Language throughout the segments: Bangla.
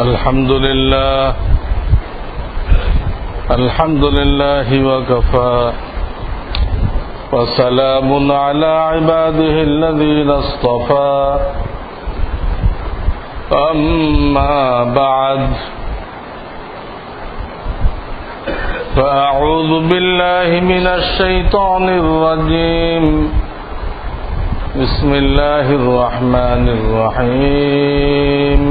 الحمد لله وكفى وسلام على عباده الذين اصطفى أما بعد فأعوذ بالله من الشيطان الرجيم بسم الله الرحمن الرحيم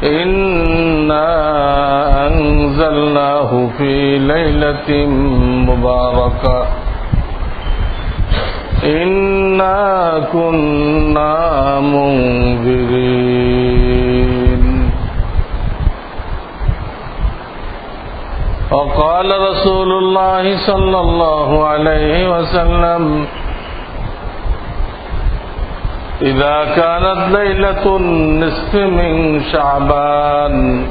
إنا أنزلناه في ليلة مباركة إنا كنا منذرين وقال رسول الله صلى الله عليه وسلم إذا كانت ليلة النصف من شعبان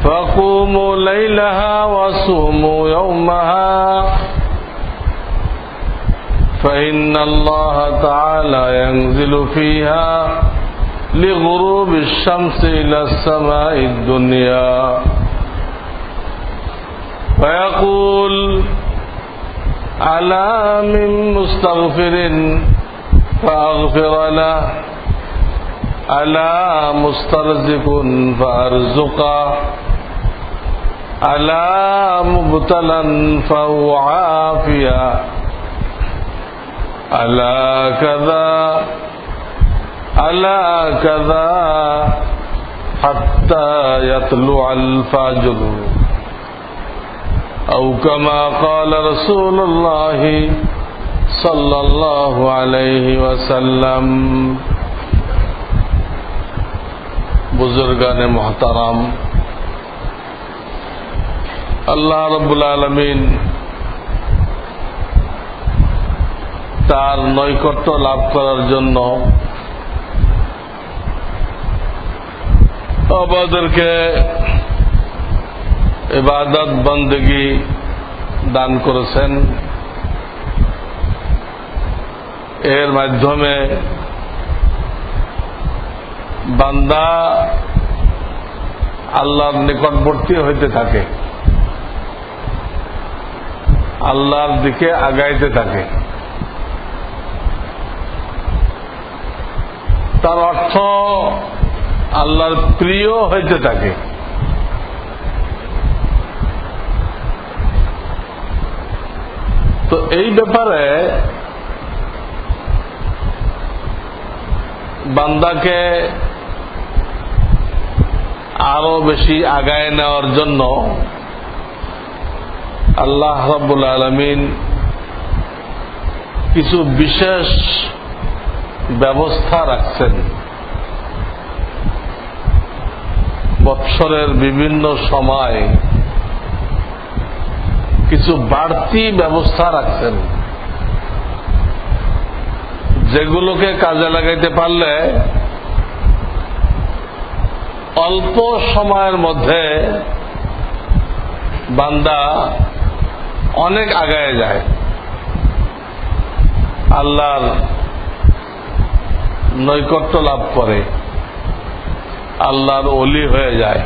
فقوموا ليلها وصوموا يومها فإن الله تعالى ينزل فيها لغروب الشمس إلى السماء الدنيا فيقول على من مستغفر فأغفر له على مسترزق فأرزقه على مبتلا فأعافيه على كذا حتى يطلع الفجر أو كما قال رسول الله صلى الله عليه وسلم बुजुर्गान मोहतरम আল্লাহ রাব্বুল আলামিন তার নৈকট্য লাভ করার জন্য আমাদেরকে ইবাদত বندگی দান করেছেন। এর মাধ্যমে বান্দা আল্লাহর নিকটবর্তী হইতে থাকে, আল্লাহর দিকে আগাইতে থাকে। তার অর্থ আল্লাহর প্রিয় হইতে থাকে। তো এই ব্যাপারে বান্দাকে আরো বেশি আগায় নেওয়ার জন্য আল্লাহ রাব্বুল আলামিন কিছু বিশেষ ব্যবস্থা রাখছেন। বৎসরের বিভিন্ন সময় কিছু বাড়তি ব্যবস্থা রাখছেন, যেগুলোকে কাজে লাগাইতে পারলে অল্প সময়ের মধ্যে বান্দা অনেক আগায় যায়, আল্লাহর নৈকট্য লাভ করে, আল্লাহর ওলি হয়ে যায়।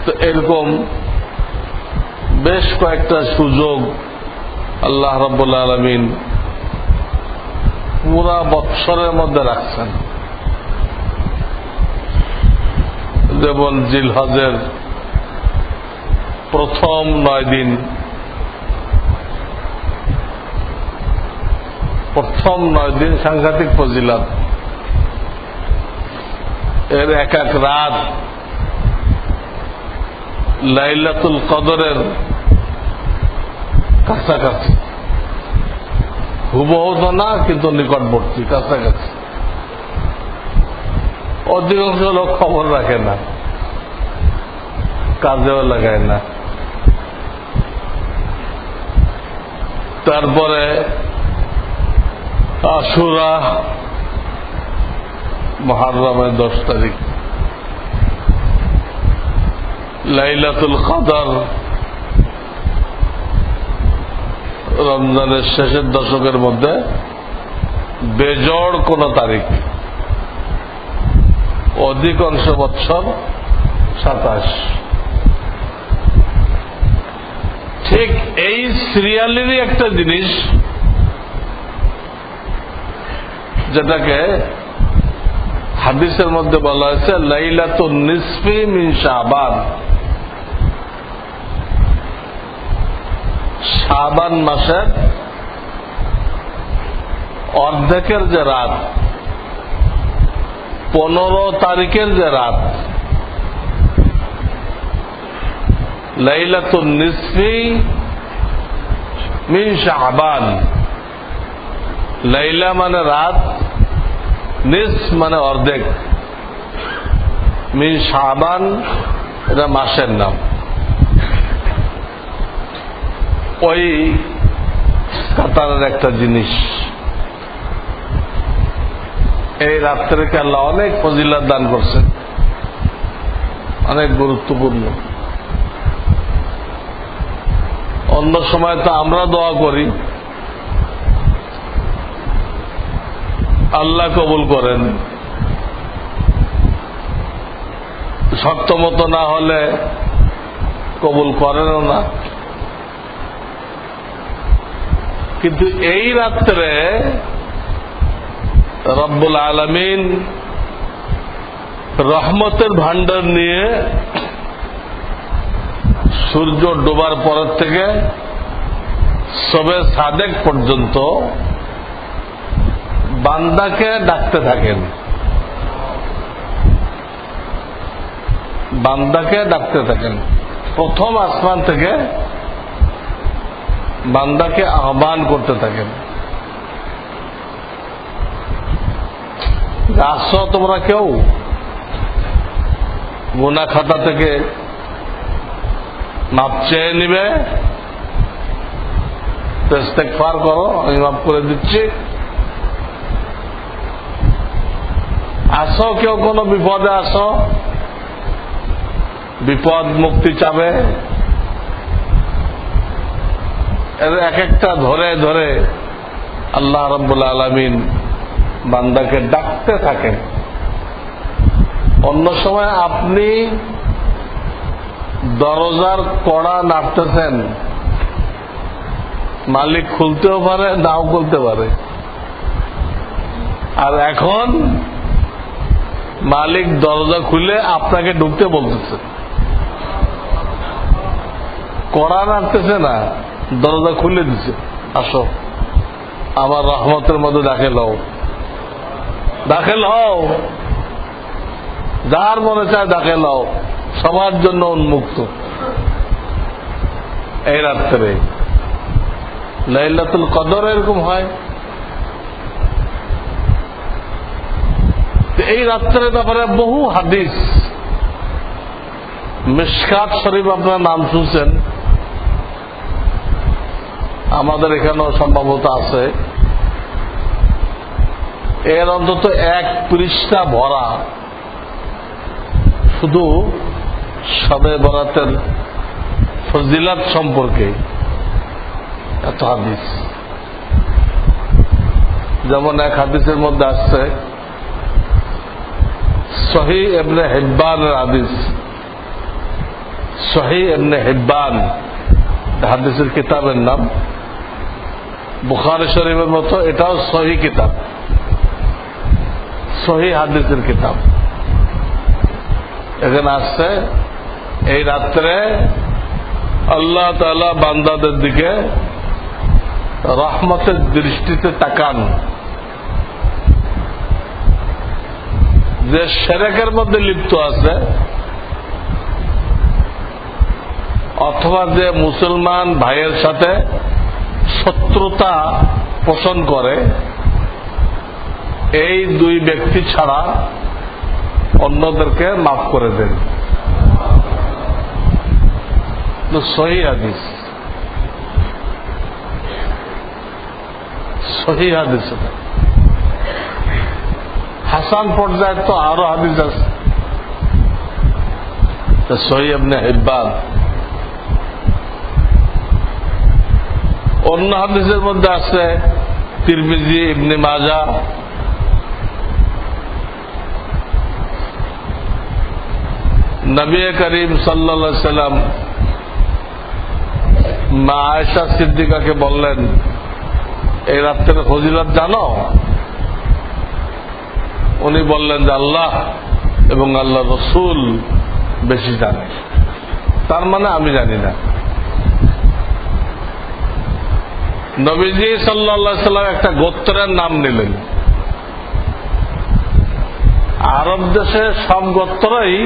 তো এরকম বেশ কয়েকটা সুযোগ আল্লাহ রাব্বুল আলামিন পুরা বৎসরের মধ্যে রাখছেন। যেমন জিলহজের প্রথম 9 দিন, সাংঘাতিক ফজিলত। এর এক এক রাত লাইলাতুল কদরের কাছাকাছি, হুবহু তো না কিন্তু নিকটবর্তী, কাছাকাছি। অধিকাংশ লোক খবর রাখে না, কাজেও লাগায় না। তারপরে আশুরা মুহররমের 10 তারিখ, লাইলাতুল কদর রমজানের শেষের দশকের মধ্যে বেজোড় কোন তারিখ, অধিকাংশ বৎসর 27। ঠিক এই সিরিয়ালেরই একটা জিনিস যেটাকে হাদিসের মধ্যে বলা হয়েছে লাইলাতুন নিসফি মিন শাবান। শাবান মাসের অর্ধেকের যে রাত, 15 তারিখের যে রাত, লাইলাতুন নিসফি মিন শাবান। লাইলা মানে রাত, নিস মানে অর্ধেক, মিন শাবান এটা মাসের নাম। ওই কাতারের একটা জিনিস। এই রাত্রেকে আল্লাহ অনেক ফজিলত দান করছেন, অনেক গুরুত্বপূর্ণ। অন্য সময় তো আমরা দোয়া করি আল্লাহ কবুল করেন, শক্ত মতো না হলে কবুল করেনও না। কিন্তু এই রাত্রে রব্বুল আলামিন রহমতের ভান্ডার নিয়ে সূর্য ডোবার পরের থেকে সবে সাদেক পর্যন্ত বান্দাকে ডাকতে থাকেন, বান্দাকে ডাকতে থাকেন। প্রথম আসমান থেকে বান্দাকে আহ্বান করতে থাকেন, আসো তোমরা কেউ গুনাহ খাতা থেকে মাপ চেয়ে নিবে, ইস্তেগফার করো, আমি মাফ করে দিচ্ছি। আসো কেউ কোন বিপদে আসো, বিপদ মুক্তি চাবে। এক একটা ধরে ধরে আল্লাহ রাব্বুল আলামিন বান্দাকে ডাকতে থাকেন। অন্য সময় আপনি দরজার কড়া নাড়তেছেন, মালিক খুলতেও পারে নাও খুলতে পারে। আর এখন মালিক দরজা খুলে আপনাকে ঢুকতে বলতেছে, কড়া নাড়তেছে না, দরজা খুলে দিচ্ছে, আসো আমার রহমতের মধ্যে দাখিল হও, দাখিল হও, যার মনে চায় দাখিল হও, সবার জন্য উন্মুক্ত। এই রাত্রে লাইলাতুল কদর এরকম হয়। এই রাত্রের ব্যাপারে বহু হাদিস, মিশকাত শরীফ আপনার নাম শুনছেন, আমাদের এখানেও সম্ভবত আছে। এর অন্তত 1 পৃষ্ঠা ভরা শুধু শবে বরাতের ফজিলত সম্পর্কে এত হাদিস। যেমন এক হাদিসের মধ্যে আসছে, সহিহ ইবনে হিব্বানের হাদিস, সহিহ ইবনে হিব্বান হাদিসের কিতাবের নাম। বুখারী শরীফের মতো এটাও সহিহ কিতাব, সহিহ হাদিসের কিতাব। এখানে আসছে এই রাত্রে আল্লাহ তাআলা বান্দাদের দিকে রহমতের দৃষ্টিতে তাকান। যে শিরকের মধ্যে লিপ্ত আছে অথবা যে মুসলমান ভাইয়ের সাথে শত্রুতা পোষণ করে, এই 2 ব্যক্তি ছাড়া অন্যদেরকে মাফ করে দেন। সহিহ হাদিস, সহিহ হাদিস। হাসান পর্যায়ে তো আরো হাদিস আছে। সহিহ ইবনে হিব্বান। অন্য হাদিসের মধ্যে আছে তিরমিজি, ইবনে মাজাহ, নবী করিম সাল্লাল্লাহু আলাইহি সাল্লাম মা আয়েশা সিদ্দিকাকে বললেন, এই রাত্রের ফজিলত জানো? উনি বললেন যে আল্লাহ এবং আল্লাহ রসুল বেশি জানে, তার মানে আমি জানি না। নবীজি সাল্লাল্লাহু আলাইহি সাল্লাম একটা গোত্রের নাম নিলেন। আরব দেশে সব গোত্রই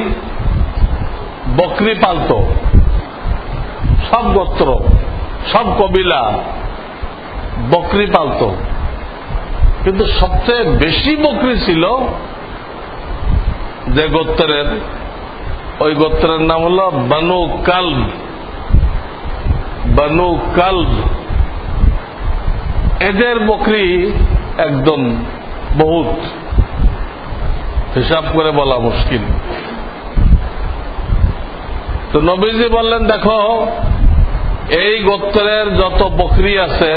বকরি পালত, সব গোত্র, সব কবিলা বকরি পালত, কিন্তু সবচেয়ে বেশি বকরি ছিল যে গোত্রের, ওই গোত্রের নাম হল বনু কালব। বনু কালব, এদের বকরি একদম বহুত, হিসাব করে বলা মুশকিল। তো নবীজি বললেন, দেখো এই গোত্রের যত বকরি আছে,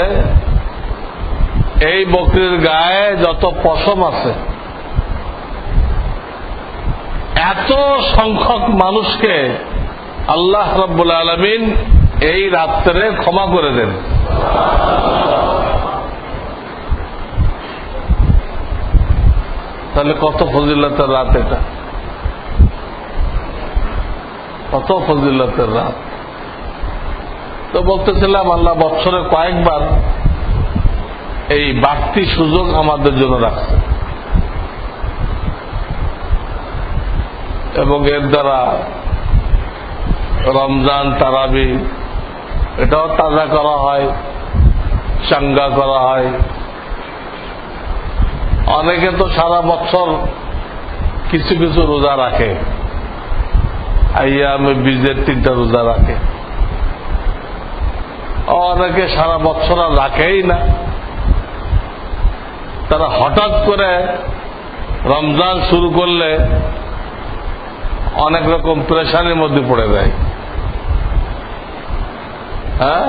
এই বকরির গায়ে যত পশম আছে, এত সংখ্যক মানুষকে আল্লাহ রাব্বুল আলামিন এই রাত্রে ক্ষমা করে দেন। তাহলে কত ফজিলতের রাত এটা, কত ফজিলতের রাত। তো বলতেছিলাম আল্লাহ বছরে কয়েকবার এই বাড়তি সুযোগ আমাদের জন্য রাখছে, এবং এর দ্বারা রমজান, তারাবি এটাও তাজা করা হয়, চাঙ্গা করা হয়। অনেকে তো সারা বছর কিছু কিছু রোজা রাখে, আইয়ামে বীজের 3টা রোজা রাখে, অনেকে সারা বছর আর রাখেই না। তারা হঠাৎ করে রমজান শুরু করলে অনেক রকম প্রেশারের মধ্যে পড়ে যায়, হ্যাঁ,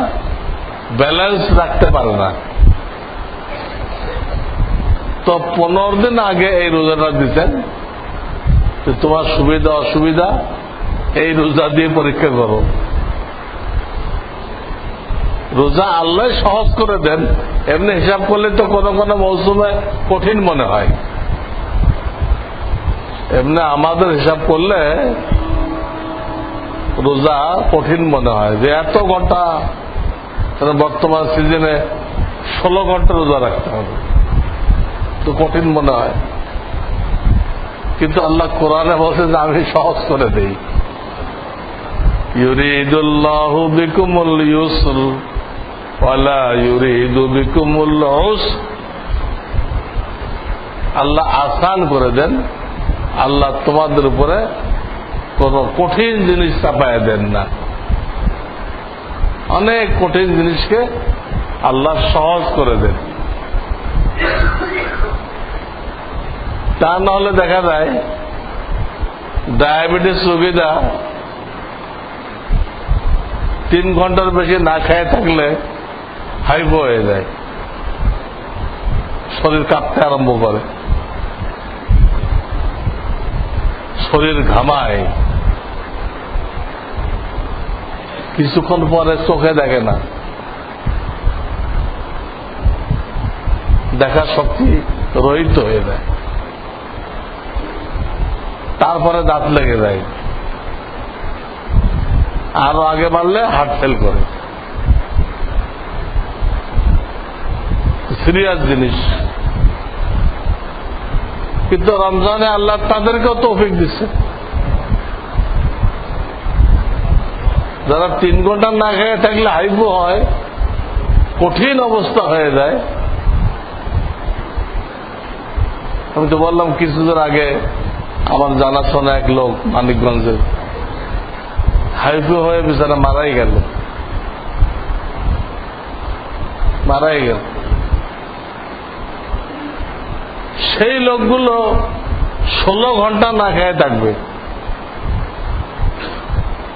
ব্যালেন্স রাখতে পারে না। তো 15 দিন আগে এই রোজাটা দিতেন, তোমার সুবিধা অসুবিধা এই রোজা দিয়ে পরীক্ষা করো। রোজা আল্লাহ সহজ করে দেন, এমনি হিসাব করলে তো কোন কোন মৌসুমে কঠিন মনে হয়। এমনি আমাদের হিসাব করলে রোজা কঠিন মনে হয়, যে এত ঘন্টা, বর্তমান সিজনে 16 ঘন্টা রোজা রাখতে হবে, তো কঠিন মনে হয়। কিন্তু আল্লাহ কোরআনে বলছে যে আমি সহজ করে দেই। ইউরিদুল্লাহু বিকুমুল ইউসর ওয়ালা ইউরিদু বিকুমুল উসর। আল্লাহ আসান করে দেন, আল্লাহ তোমাদের উপরে কোন কঠিন জিনিস চাপায় দেন না। অনেক কঠিন জিনিসকে আল্লাহ সহজ করে দেন। তা নাহলে দেখা যায় ডায়াবেটিস রোগীরা 3 ঘন্টার বেশি না খেয়ে থাকলে হাইপো হয়ে যায়, শরীর কাঁপতে আরম্ভ করে, শরীর ঘামায়, কিছুক্ষণ পরে চোখে দেখে না, দেখার শক্তি রহিত হয়ে যায়, তারপরে দাঁত লেগে যায়, আরো আগে বাড়লে হার্ট ফেল করে। সিরিয়াস জিনিস। কিন্তু রমজানে আল্লাহ তাদেরকেও তৌফিক দিচ্ছে, যারা 3 ঘন্টা না খেয়ে থাকলে হাইপো হয়, কঠিন অবস্থা হয়ে যায়। আমি তো বললাম কিছুদিন আগে আমার জানাশোনা এক লোক মানিকগঞ্জের হাইপো হয়ে বেচারা মারাই গেল। সেই লোকগুলো 16 ঘন্টা না খেয়ে থাকবে,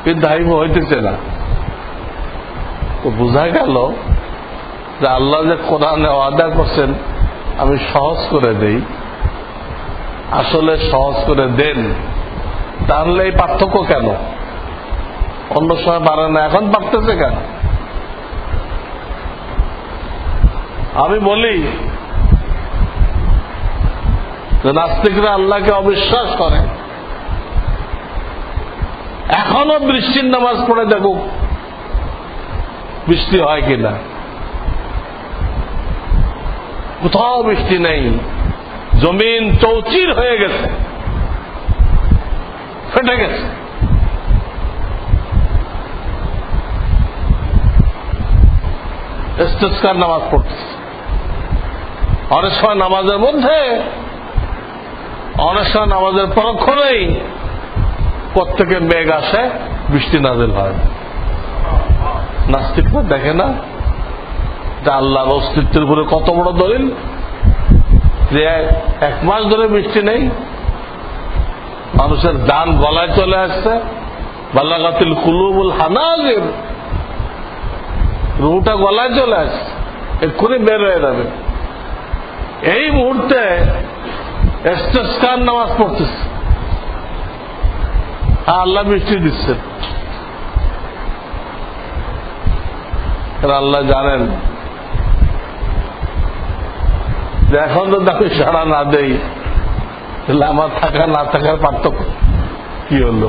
কিন্তু হাইপো হইতেছে না। তো বোঝা গেল যে আল্লাহ যে কোরআনে ওয়াদা করছেন আমি সহজ করে দেই, আসলে সহজ করে দেন, তাহলে এই পার্থক্য কেন? অন্য সময় পারে না, এখন পারতেছে কেন? আমি বলি যে নাস্তিকরা আল্লাহকে অবিশ্বাস করে, এখনো বৃষ্টির নামাজ পড়ে দেখুক বৃষ্টি হয় কিনা। কোথাও বৃষ্টি নেই, জমিন চৌচির হয়ে গেছে, ফেটে গেছে। ইস্তিসকার নামাজ পড়তেছে, অনেক সময় নামাজের মধ্যে, অনেক সময় নামাজের পরক্ষণেই প্রত্যেকের মেঘ আসে, বৃষ্টি নাযিল হয়। নাস্তিকরা দেখে না যে আল্লাহর অস্তিত্বের উপরে কত বড় দলিল, যে 1 মাস ধরে বৃষ্টি নেই, মানুষের জান গলায় চলে আসছে, বালাগাতিল কুলুবুল হানাজির, রুহটা গলায় চলে আসছে, এক্ষুনি বের হয়ে যাবে। এই মুহূর্তে ইস্তিসকার নামাজ পড়তেছে, আল্লাহ বৃষ্টি দিচ্ছেন। আল্লাহ জানেন যে এখন যদি আমি সাড়া না দেই তাহলে আমার থাকা না থাকার পার্থক্য কি হলো?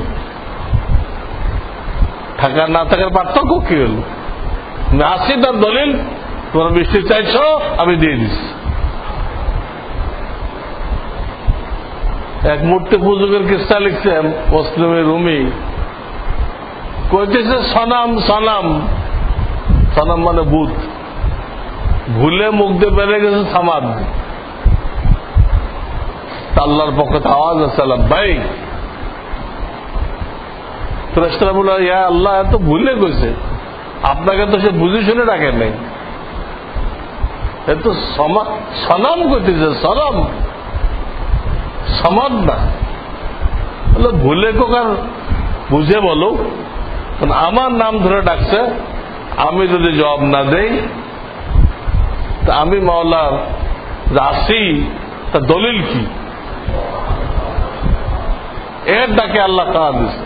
থাকা না থাকার পার্থক্য কি হলো? আমি আসি, তার দলিল, তোমরা বৃষ্টি চাইছো, আমি দিয়ে দিচ্ছি। এক মূর্তি পূজকের কিস্সা লিখছেন মুসলিমের রুমি, কইতেছে সনাম সনাম, সনাম মানে বুধ, ভুলে মুখ দিয়ে বেড়ে গেছে সামাদ। আল্লাহর পক্ষে আওয়াজ আসসালাম ভাই, ফেরেশতারা বলে ইয়া আল্লাহ এত ভুলে গেছে, আপনাকে তো সে বুঝে শুনে ডাকে নাই, এত সনাম করতেছে, সনাম সমাদ না, বলে ভুলে কোকার বুঝে বলো, আমার নাম ধরে ডাকছে, আমি যদি জবাব না দেই তা আমি মাওলার আসি, তা দলিল কি? এর ডাকে আল্লাহ কাজ দিচ্ছে।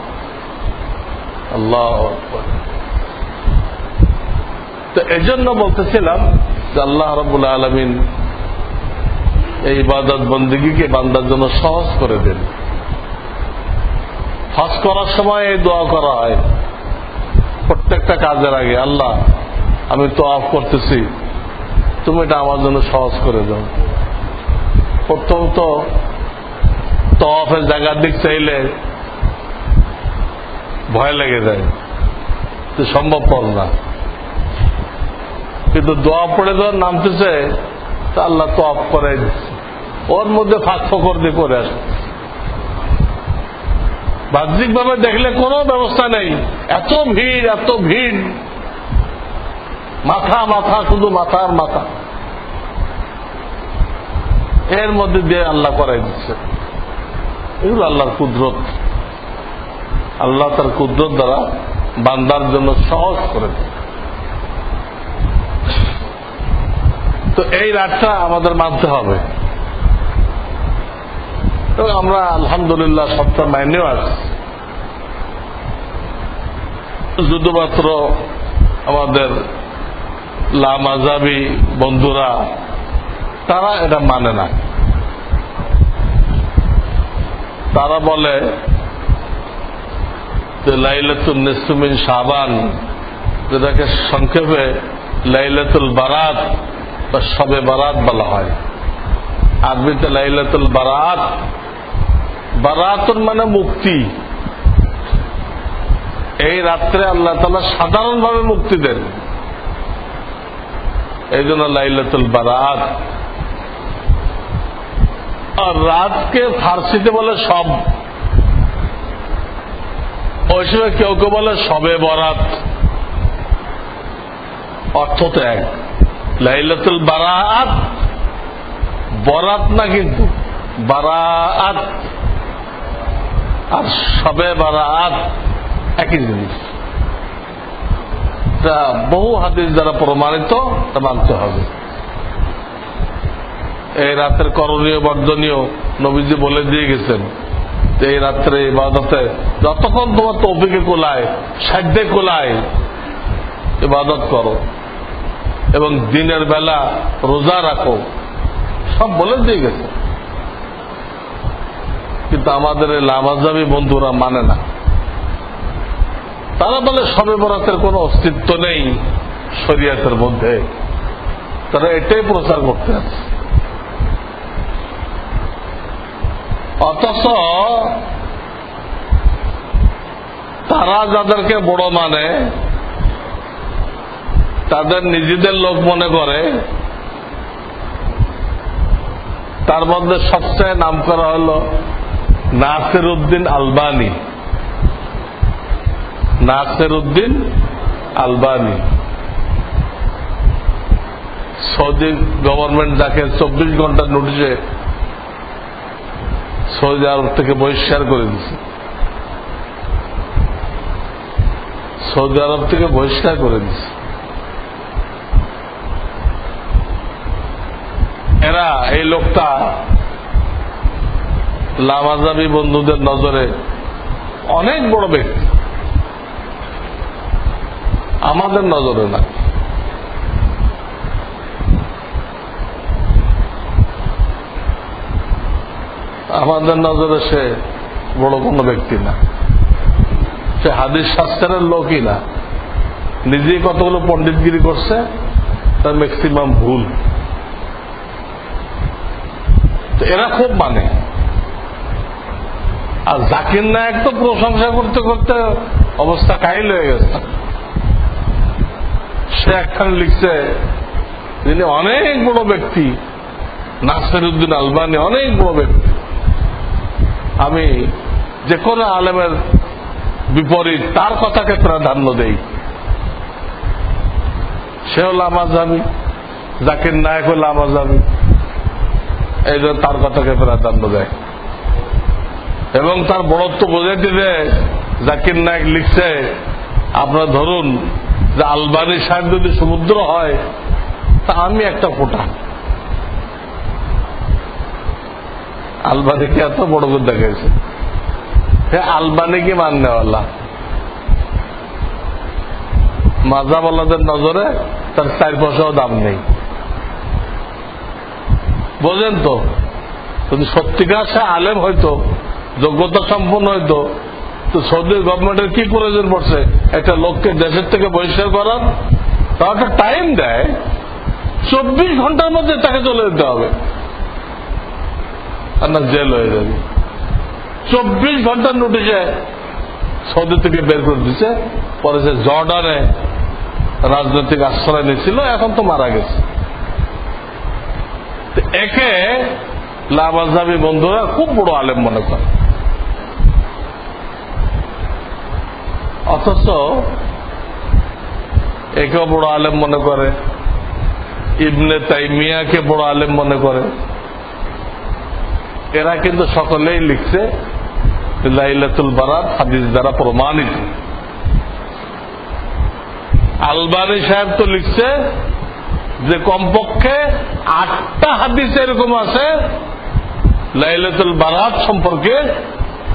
আল্লাহ, তো এজন্য বলতেছিলাম যে আল্লাহ রাব্বুল আলামিন এই ইবাদত বন্দেগীকে বান্দার জন্য সহজ করে দেন। হজ করার সময় এই দোয়া করা হয় প্রত্যেকটা কাজের আগে, আল্লাহ আমি তওয়াফ করতেছি, তুমি এটা আমার জন্য সহজ করে দাও। প্রথম তো তওয়াফের জায়গার দিক চাইলে ভয় লেগে যায়, তো সম্ভবপর না, কিন্তু দোয়া পড়ে দেওয়ার নামতেছে, তা আল্লাহ তওয়াফ করে দিচ্ছে, ওর মধ্যে ফাঁক ফকর দিয়ে করে আসে। বাহ্যিক ভাবে দেখলে কোনো ব্যবস্থা নেই, এত ভিড়, এত ভিড়, মাথা মাথা, শুধু মাথার মাথা, এর মধ্যে দিয়ে আল্লাহ করাই দিচ্ছে। এগুলো আল্লাহর কুদরত, আল্লাহ তার কুদরত দ্বারা বান্দার জন্য সহজ করে দেয়। তো এই রাতটা আমাদের মানতে হবে, এবং আমরা আলহামদুলিল্লাহ সবটা মাইনেও আছি। শুধুমাত্র আমাদের লামাজাবি বন্ধুরা তারা এটা মানে না, তারা বলে যে লাইলাতুন নিসফু মিন শাবান, যেটাকে সংক্ষেপে লাইলাতুল বারাত বা শবে বারাত বলা হয়। আরবিতে লাইলাতুল বারাত, বারাতুন মানে মুক্তি। এই রাত্রে আল্লাহ তাআলা সাধারণভাবে মুক্তি দেন, এই জন্য লাইলাতুল বারাত। আর রাতকে ফার্সিতে বলে সব, ওই সময় কেউ কেউ বলে শবে বরাত, অর্থ তো এক। লাইলাতুল বারাত, বরাত না কিন্তু বারাত, আর শবে বারাত একই জিনিস। এটা বহু হাদিস দ্বারা প্রমাণিত, তা মানতে হবে। এই রাতের করণীয় বর্জনীয় নবীজি বলে দিয়ে গেছেন যে এই রাত্রে ইবাদতে যতক্ষণ তোমার তৌফিকে কোলায়, সাধ্যে কোলায় ইবাদত করো, এবং দিনের বেলা রোজা রাখো, সব বলে দিয়ে গেছে। কিন্তু আমাদের এই লামাজাবি বন্ধুরা মানে না। তারা বলে শবে বরাতের কোন অস্তিত্ব নেই শরিয়াতের মধ্যে, তারা এটাই প্রচার করতে আছে। অথচ তারা যাদেরকে বড় মানে তাদের নিজেদের লোক মনে করে, তার মধ্যে সবচেয়ে নাম করা হল নাসিরউদ্দিন আলবানী। নাসিরউদ্দিন আলবানী সৌদি গভর্নমেন্ট যাকে 24 ঘন্টার নোটিশে সৌদি আরব থেকে বহিষ্কার করে দিচ্ছে, সৌদি আরব থেকে বহিষ্কার করে দিচ্ছে। এরা, এই লোকটা লামাজাবি বন্ধুদের নজরে অনেক বড় ব্যক্তি, আমাদের নজরে না। আমাদের নজরে সে বড় কোনো ব্যক্তি না, সে হাদিস শাস্ত্রের লোকই না। নিজেই কতগুলো পণ্ডিতগিরি করছে, তার ম্যাক্সিমাম ভুল। এরা খুব মানে। আর জাকির নায়েক তো প্রশংসা করতে করতে অবস্থা কাহিল হয়ে গেছে। সে একখানে লিখছে, যিনি অনেক বড় ব্যক্তি, নাসিরউদ্দিন আলবানী অনেক বড় ব্যক্তি, আমি যে কোনো আলেমের বিপরীত তার কথাকে প্রাধান্য দেই। সে হল লামাজাবি, জাকির নায়েক হল লামাজাবি, এই জন্য তার কথাকে প্রাধান্য দেয়। এবং তার বড়ত্ব বোঝাইতে দেয়। জাকির নায়েক লিখছে, আপনারা ধরুন যে আলবানী সাহেব যদি সমুদ্র হয়, তা আমি একটা ফোঁটা। আলবানীকে এত বড় করে দেখাইছে, আলবানীকে মাননেওয়ালা। মাযহাবওয়ালাদের নজরে তার 4 পয়সাও দাম নেই। বোঝেন তো, যদি সত্যিকার সে আলেম হয়তো, যোগ্যতা সম্পন্ন হয়তো, তো সৌদি গভর্নমেন্টের কি প্রয়োজন পড়ছে একটা লোককে দেশের থেকে বহিষ্কার করার? তারা একটা টাইম দেয়, 24 ঘন্টার মধ্যে তাকে চলে যেতে হবে, আর না জেল হয়ে যাবে। 24 ঘন্টার নোটিশে সৌদি থেকে বের করে দিচ্ছে। পরে সে জর্ডানে রাজনৈতিক আশ্রয় নিয়েছিল, এখন তো মারা গেছে। একে লামাজাবি বন্ধুরা খুব বড় আলেম মনে করে, অথচ একে বড় আলেম মনে করে, ইবনে তাইমিয়াকে বড় আলেম মনে করে। এরা কিন্তু সকলেই লিখছে লাইলাতুল বারাত হাদিস দ্বারা প্রমাণিত। আলবানী সাহেব তো লিখছে যে কমপক্ষে 8টা হাদিস এরকম আছে লাইলাতুল বারাত সম্পর্কে,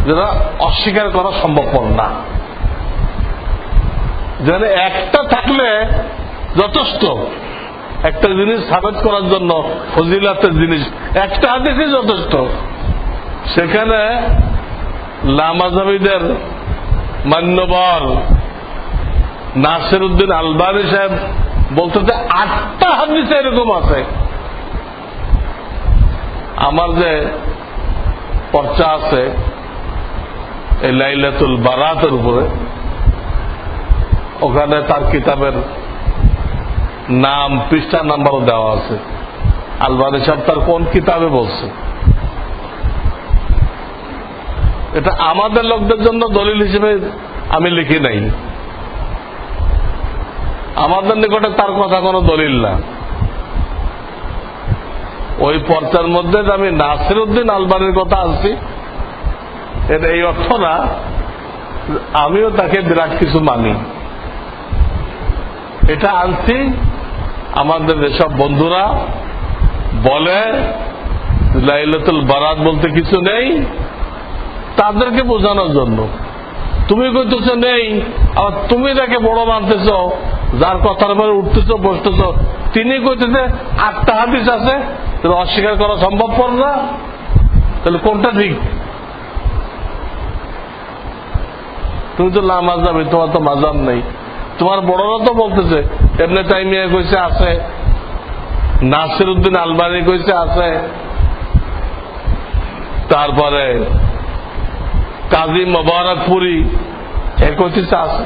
যেটা অস্বীকার করা সম্ভবপর না। যেন একটা থাকলে যথেষ্ট, একটা জিনিস সাবেত করার জন্য, ফজিলাতের জিনিস একটা হাদিসই যথেষ্ট। সেখানে লামাজাবিদের মান্যবর নাসিরউদ্দিন আলবানী সাহেব বলতে 8টা হাদিস এরকম আছে। আমার যে পর্চা আছে এই লাইলাতুল বারাতের উপরে, ওখানে তার কিতাবের নাম, পৃষ্ঠা নাম্বারও দেওয়া আছে। আলবানী সাহেব তার কোন কিতাবে বলছে। এটা আমাদের লোকদের জন্য দলিল হিসেবে আমি লিখি নাই, আমাদের নিকটে তার কথা কোনো দলিল না। ওই পর্চার মধ্যে আমি নাসিরউদ্দিন আলবানীর কথা আসছি, এটা এই অর্থ না আমিও তাকে বিরাট কিছু মানি। এটা আনছি আমাদের যেসব বন্ধুরা বলে লাইলাতুল বারাত বলতে কিছু নেই, তাদেরকে বোঝানোর জন্য। তুমি কইতেছ নেই, আবার তুমি তাকে বড় মানতেছ, যার কথার উপরে উঠতেছ বসতেছ, তিনি কইতেছে 8টা হাদিস আছে, অস্বীকার করা সম্ভবপর না। তাহলে কোনটা ঠিক? তুমি তো না মাযহাবী, তোমার তো মাযহাব নেই। তোমার বড়রা তো বলতেছে, ইবনে তাইমিয়া কইছে আছে, নাসিরউদ্দিন আলবানী কইছে আছে, তারপরে কাজী মোবারকপুরি এর কইছে আছে।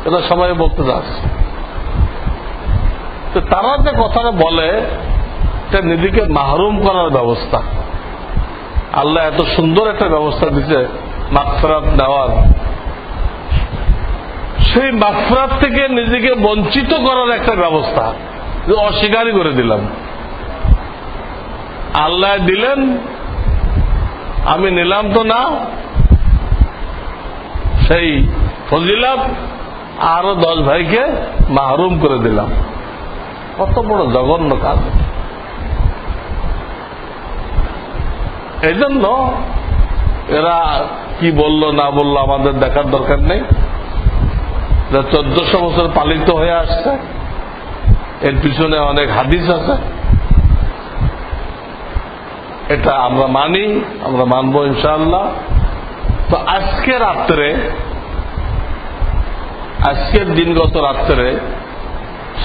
এটা সবাই বলতে চাচ্ছে। তো তারা যে কথাটা বলে, এটা নিজেকে মাহরুম করার ব্যবস্থা। আল্লাহ এত সুন্দর একটা ব্যবস্থা দিচ্ছে মাগফিরাত নেওয়ার, সেই মাগফিরাত থেকে নিজেকে বঞ্চিত করার একটা ব্যবস্থা অস্বীকারই করে দিলাম। আল্লাহ দিলেন, আমি নিলাম তো না, সেই ফজিলত আরো 10 ভাইকে মাহরুম করে দিলাম। কত বড় জঘন্য কাজ! এই জন্য এরা কি বলল না বলল আমাদের দেখার দরকার নেই। 1400 বছর পালিত হয়ে আসছে, এর পিছনে অনেক হাদিস আছে, এটা আমরা মানি, আমরা মানব ইনশাআল্লাহ। তো আজকের দিনগত রাত্রে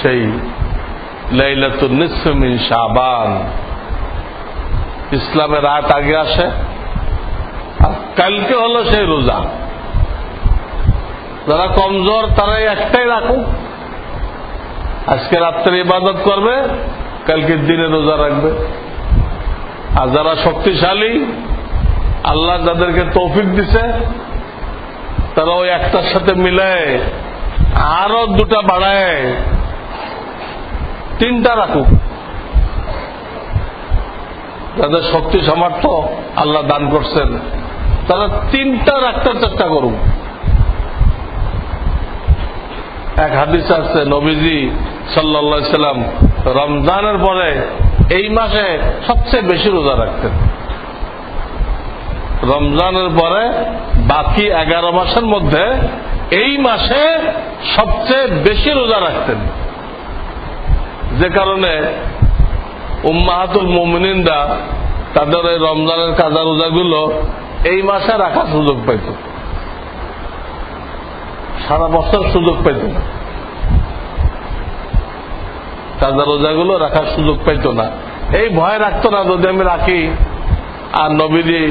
সেই লাইলাতুন নিসফ মিন শাবান, ইসলামের রাত আগে আসে, আর কালকে হলো সেই রোজা। যারা কমজোর তারাই একটাই রাখুক, আজকে রাত্রে ইবাদত করবে, কালকের দিনে রোজা রাখবে। আর যারা শক্তিশালী, আল্লাহ যাদেরকে তৌফিক দিছে, তারা ওই একটার সাথে মিলায় আরো 2টা বাড়ায় 3টা রাখুক। যাদের শক্তি সামর্থ্য আল্লাহ দান করছেন, তারা 3টা রাখতে চেষ্টা করুক। এক হাদিস আছে, নবীজি সাল্লাল্লাহু আলাইহি সাল্লাম রমজানের পরে এই মাসে সবচেয়ে বেশি রোজা রাখতেন। রমজানের পরে বাকি 11 মাসের মধ্যে এই মাসে সবচেয়ে বেশি রোজা রাখতেন, যে কারণে উম্মাহাতুল মুমিনিনরা তাদের এই রমজানের কাজা রোজাগুলো এই মাসে রাখার সুযোগ পাইত, সারা বছর সুযোগ পাইত না। কাজা রোজাগুলো রাখার সুযোগ পাইত না, এই ভয় রাখতো না যদি আমি রাখি আর নবীজি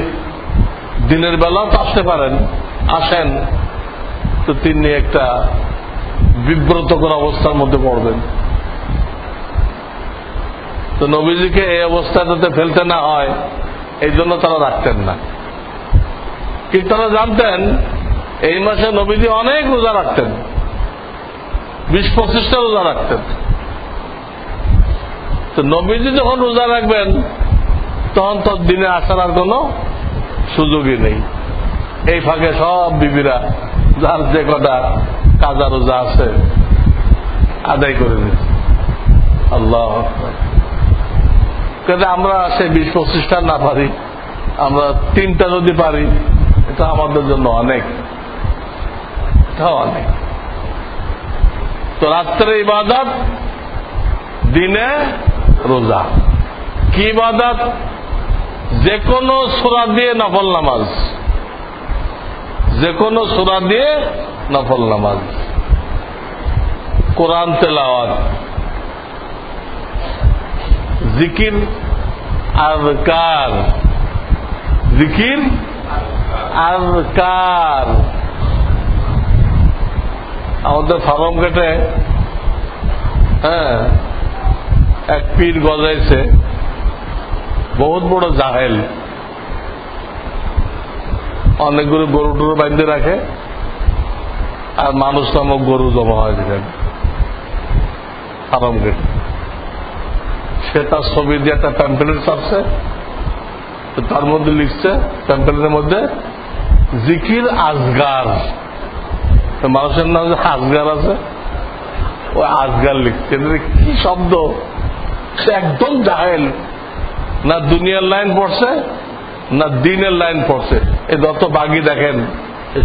দিনের বেলাও তো আসতে পারেন, আসেন, তো তিনি একটা বিব্রতকর অবস্থার মধ্যে পড়বেন। তো নবীজিকে এই অবস্থায় যাতে ফেলতে না হয়, এই জন্য তারা রাখতেন না। কিন্তু তারা জানতেন এই মাসে নবীজি অনেক রোজা রাখতেন, 20-25টা রোজা রাখতেন। তো নবীজি যখন রোজা রাখবেন, তখন তো দিনে আসার আর কোন সুযোগই নেই। এই ফাঁকে সব বিবিরা যার যে কটা কাজা রোজা আছে আদায় করে দিচ্ছে। আল্লাহ আকবার! কিন্তু আমরা সেই 20-25টা না পারি, আমরা 3টা যদি পারি, এটা আমাদের জন্য অনেক, এটাও অনেক। তো রাত্রে ইবাদত, দিনে রোজা। কি ইবাদত? যে কোনো সূরা দিয়ে নফল নামাজ, যে কোনো সূরা দিয়ে নফল নামাজ, কোরআন তেলাওয়াত, জিকির আযকার, জিকির আযকার। আমাদের ফার্ম গেটে এক পীর গজাইছে, বহুত বড় জাহেল, অনেকগুলো গরু টরু বাঁধতে রাখে, আর মানুষ নামক গরু জমা হয় যেখানে ফার্ম গেটে। সে তার ছবি দিয়ে একটা প্যাম্পলেট ছাপছে, তার মধ্যে লিখছে প্যাম্পলেটের মধ্যে জিকির আজগার, মানুষের নাম যে আসগার আছে, ওই আসগার লিখছে। কি শব্দ! সে একদম জাহেল, না দুনিয়ার লাইন পড়ছে না দিনের লাইন পড়ছে। এই যত বাগি দেখেন,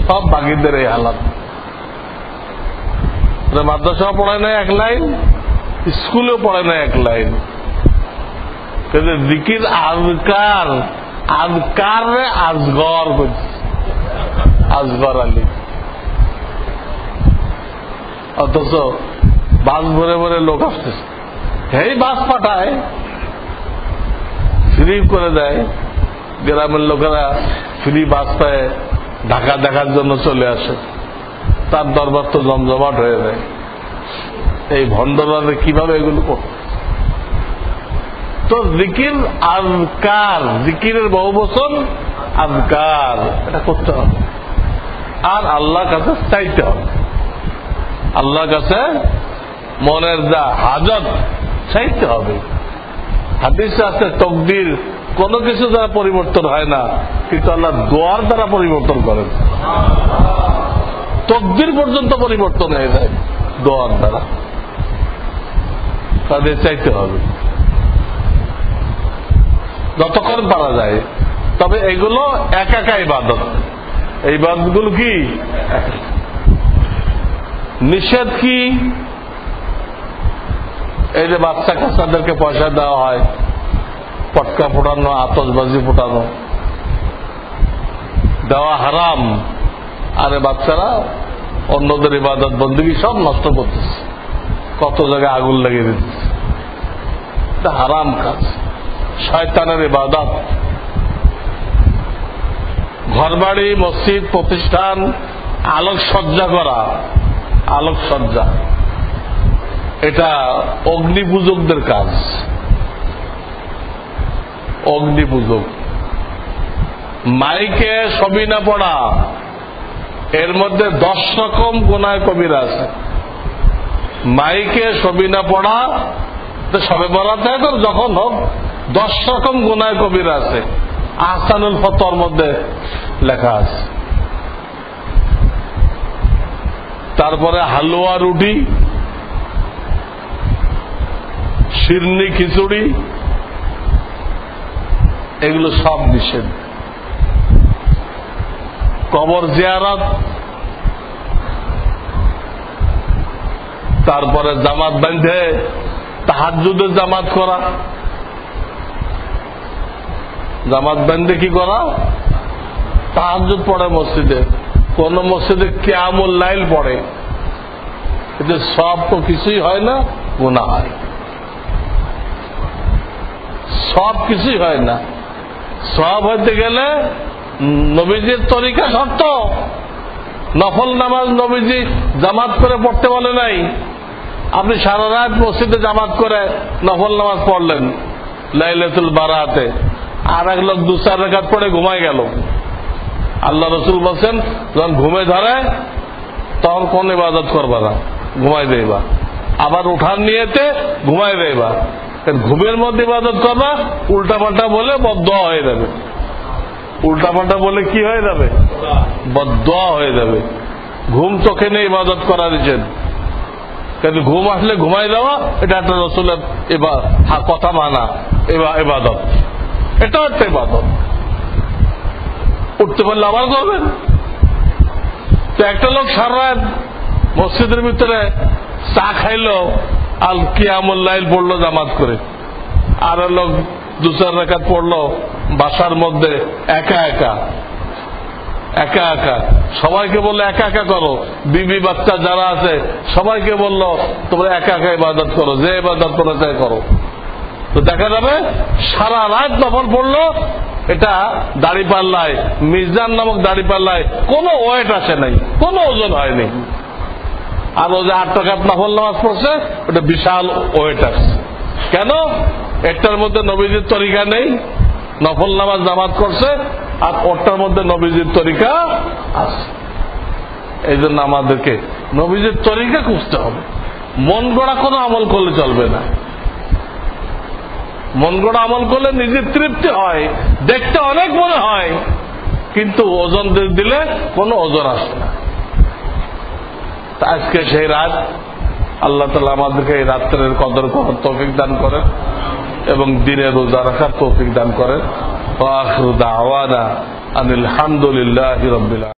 সব বাগিদের এই হালাত। মাদ্রাসা পড়ায় না এক লাইন, স্কুলেও পড়ে না এক লাইন। কিন্তু জিকির আজকার, আজকার রে আজগর করছে, আজগর আলী। অথচ বাস ভরে ভরে লোক আসতেছে, এই বাস পাঠায়, ফ্রি করে দেয়। গ্রামের লোকেরা ফ্রি বাস পায়, ঢাকা দেখার জন্য চলে আসে, তার দরবার তো জমজমাট হয়ে যায়। এই ভণ্ডরা কিভাবে এগুলো করত? তো জিকির আজকার, জিকিরের বহু বচন আজকার, এটা করতে হবে। আর আল্লাহর কাছে চাইতে হবে, আল্লাহর কাছে মনের যা হাজত চাইতে হবে। হাদিসে আছে তকদির কোন কিছু দ্বারা পরিবর্তন হয় না, কিন্তু আল্লাহ দোয়ার দ্বারা পরিবর্তন করেন। তকদির পর্যন্ত পরিবর্তন হয়ে যায় দোয়ার দ্বারা। তাদের চাইতে হবে যতক্ষণ পারা যায়। তবে এগুলো একা একা ইবাদত। এই ইবাদতগুলো কি নিষেধ? কি এই যে বাচ্চা কাচ্চাদেরকে পয়সা দেওয়া হয়, পটকা ফোটানো, আতশবাজি ফোটানো, দেওয়া হারাম। আরে বাচ্চারা অন্যদের ইবাদত বন্দেগী সব নষ্ট করতেছে, কত জায়গায় আগুন লাগিয়ে দিতেছে। এটা হারাম কাজ, শয়তানের ইবাদত। ঘরবাড়ি, মসজিদ, প্রতিষ্ঠান আলোকসজ্জা করা, আলোকসজ্জা, এটা অগ্নিপূজকদের কাজ। অগ্নিপূজক। মাইকে ছবি না পড়া, এর মধ্যে 10 রকম গুনাহ কবিরা আছে। মাইকে ছবি না পড়া, সবে বরাতে তো যখন হোক 10 রকম গুনাহ কবিরা আছে। আহসানুল ফতোয়ার মধ্যে লেখা আছে। তারপরে হালুয়া, রুটি, শিরনি, খিচুড়ি, এগুলো সব নিষেধ। কবর জিয়ারত, তারপরে জামাত বাঁধে তাহাজ্জুদের জামাত করা। জামাত বাঁধে কি করা? তাহাজ্জুদ পড়ে মসজিদে। কোন মসজিদে কিয়ামুল লাইল পড়ে, কিন্তু সব তো কিছুই হয় না, গুনাহ হয়। সব কিছুই হয় না। সব হইতে গেলে নবীজির তরিকা শর্ত। নফল নামাজ নবীজি জামাত করে পড়তে বলে নাই। আপনি সারা রাত মসজিদে জামাত করে নফল নামাজ পড়লেন লাইলাতুল বারাতে, আর এক লোক 2-4 রাকাত পড়ে ঘুমায় গেল। আল্লাহ রসুল বলছেন, যখন ঘুমে ধরে তখন কোন ইবাদত করবা না, ঘুমাই দেবা। আবার উঠান নিয়েতে ঘুমাই দেবা। ঘুমের মধ্যে ইবাদত করবা, উল্টাপাল্টা বলে বদদোয়া হয়ে যাবে। উল্টাপাল্টা বলে কি হয়ে যাবে? বদদোয়া হয়ে যাবে। ঘুম চোখে নিয়ে ইবাদত করা দিচ্ছেন, কিন্তু ঘুম আসলে ঘুমাই দেওয়া, এটা একটা রসুলের কথা মানা ইবাদত। এটা একটা ইবাদত। উঠতে পারলে আবার করবেন। তো একটা লোক সারা রাত মসজিদের ভিতরে চা খাইলো আর কিয়ামুল লাইল পড়লো জামাত করে, আর লোক 2-4 রাকাত পড়লো বাসার মধ্যে একা একা। একা একা সবাইকে বললো একা একা করো, বিবি বাচ্চা যারা আছে সবাইকে বললো তোমরা একা একা ইবাদত করো, যে ইবাদত করে চাই করো। তো দেখা যাবে সারা রাত নফল পড়লো, এটা দাড়িপাল্লায়, মিজান নামক দাড়িপাল্লায় কোনো ওয়েট আসে নাই, কোনো ওজন হয়নি। আর ও যে 8 রাকাত নফল নামাজ পড়ছে, ওটা বিশাল ওয়েট আসছে। কেন? একটার মধ্যে নবীজির তরিকা নেই, নফল নামাজ জামাত করছে, আর ওটার মধ্যে নবীজির তরিকা আছে। এই জন্য আমাদেরকে নবীজির তরিকা খুঁজতে হবে। মন গড়া কোনো আমল করলে চলবে না। মন গড়া আমল করলে নিজের তৃপ্তি হয়, দেখতে অনেক মনে হয়, কিন্তু ওজন দিলে কোনো ওজন আসে না। আজকে সেই রাত, আল্লাহ তাআলা আমাদেরকে এই রাত্রের কদর করার তৌফিক দান করেন এবং দিনে রোজা রাখার তৌফিক দান করেন। ওয়া আখিরু দাওয়ানা আনিল হামদুলিল্লাহি রাব্বিল আলামিন।